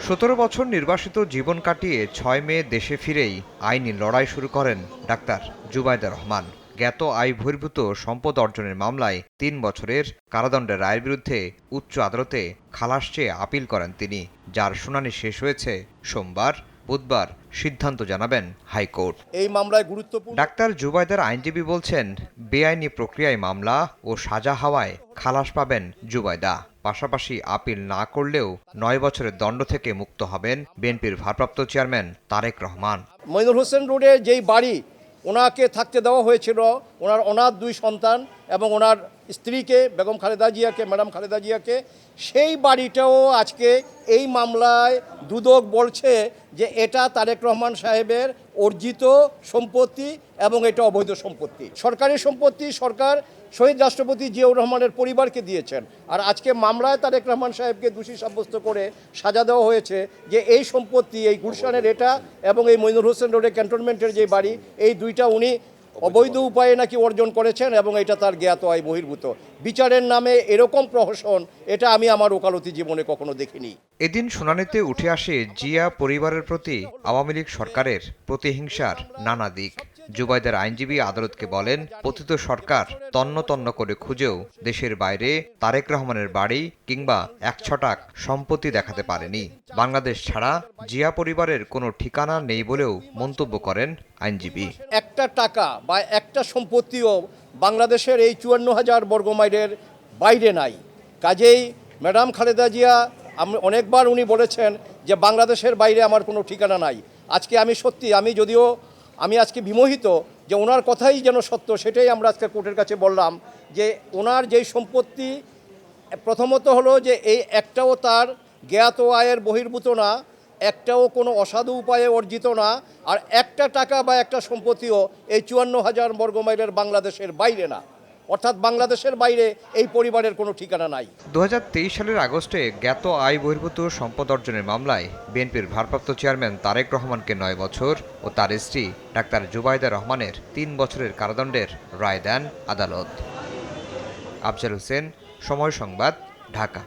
17 বছর নির্বাসিত জীবন কাটিয়ে 6 মে দেশে ফিরেই আইনি লড়াই শুরু করেন ডাক্তার জুবাইদা রহমান। জ্ঞাত আয় বহির্ভূত সম্পদ অর্জনের মামলায় 3 বছরের কারাদণ্ডের রায়ের বিরুদ্ধে উচ্চ আদালতে খালাস চেয়ে আপিল করেন তিনি, যার শুনানি শেষ হয়েছে সোমবার। বুধবার সিদ্ধান্ত জানাবেন হাইকোর্ট। এই মামলায় গুরুত্বপূর্ণ ডাক্তার জুবাইদার আইনজীবী বলছেন, বেআইনি প্রক্রিয়ায় মামলা ও সাজা হওয়ায় খালাস পাবেন জুবাইদা। পাশাপাশি আপিল না করলেও 9 বছরের দণ্ড থেকে মুক্ত হবেন বিএনপির ভারপ্রাপ্ত চেয়ারম্যান তারেক রহমান। মইনুল হোসেন রোডে যেই বাড়ি ওনাকে থাকতে দেওয়া হয়েছিল, ওনার অনাথ 2 সন্তান এবং ওনার স্ত্রীকে বেগম খালেদা জিয়াকে, ম্যাডাম খালেদা জিয়াকে, সেই বাড়িটাও আজকে এই মামলায় দুদক বলছে যে এটা তারেক রহমান সাহেবের অর্জিত সম্পত্তি এবং এটা অবৈধ সম্পত্তি, সরকারি সম্পত্তি। সরকার শহীদ রাষ্ট্রপতি জিয়াউর রহমানের পরিবারকে দিয়েছেন, আর আজকে মামলায় তারেক রহমান সাহেবকে দোষী সাব্যস্ত করে সাজা দেওয়া হয়েছে যে এই সম্পত্তি, এই গুলশানের এটা এবং এই মইনুল হোসেন রোডে ক্যান্টনমেন্টের যে বাড়ি, এই দুইটা উনি অবৈধ উপায়ে নাকি অর্জন করেছেন এবং এটা তার জ্ঞাত আয় বহির্ভূত। বিচারের নামে এরকম প্রহসন, এটা আমি আমার ওকালতি জীবনে কখনো দেখিনি। এদিন শুনানিতে উঠে আসে জিয়া পরিবারের প্রতি আওয়ামী লীগ সরকারের প্রতিহিংসার নানা দিক। জুবাইদার আইনজীবী আদালতকে বলেন, পতিত সরকার তন্ন তন্ন করে খুঁজেও দেশের বাইরে তারেক রহমানের বাড়ি কিংবা 1 ছটাক সম্পত্তি দেখাতে পারেনি। বাংলাদেশ ছাড়া জিয়া পরিবারের কোনো ঠিকানা নেই বলেও মন্তব্য করেন আইনজীবী। একটা টাকা বা একটা সম্পত্তিও বাংলাদেশের এই 54,000 বর্গমাইলের বাইরে নাই। কাজেই ম্যাডাম খালেদা জিয়া অনেকবার উনি বলেছেন যে বাংলাদেশের বাইরে আমার কোনো ঠিকানা নাই। আজকে আমি আজকে বিমোহিত যে ওনার কথাই যেন সত্য, সেটাই আমরা আজকে কোর্টের কাছে বললাম যে ওনার যেই সম্পত্তি, প্রথমত হলো যে এই একটাও তার জ্ঞাত আয়ের বহির্ভূত না, একটাও কোনো অসাধু উপায়ে অর্জিত না, আর একটা টাকা বা একটা সম্পত্তিও এই 54,000 বর্গমাইলের বাংলাদেশের বাইরে না, অর্থাৎ বাংলাদেশের বাইরে এই পরিবারের কোনো ঠিকানা নাই। 2023 সালের আগস্টে জ্ঞাত আয় বহির্ভূত সম্পদ অর্জনের মামলায় বিএনপির ভারপ্রাপ্ত চেয়ারম্যান তারেক রহমানকে 9 বছর ও তার স্ত্রী ডাক্তার জুবাইদা রহমানের 3 বছরের কারাদণ্ডের রায় দেন আদালত। আফজাল হোসেন, সময় সংবাদ, ঢাকা।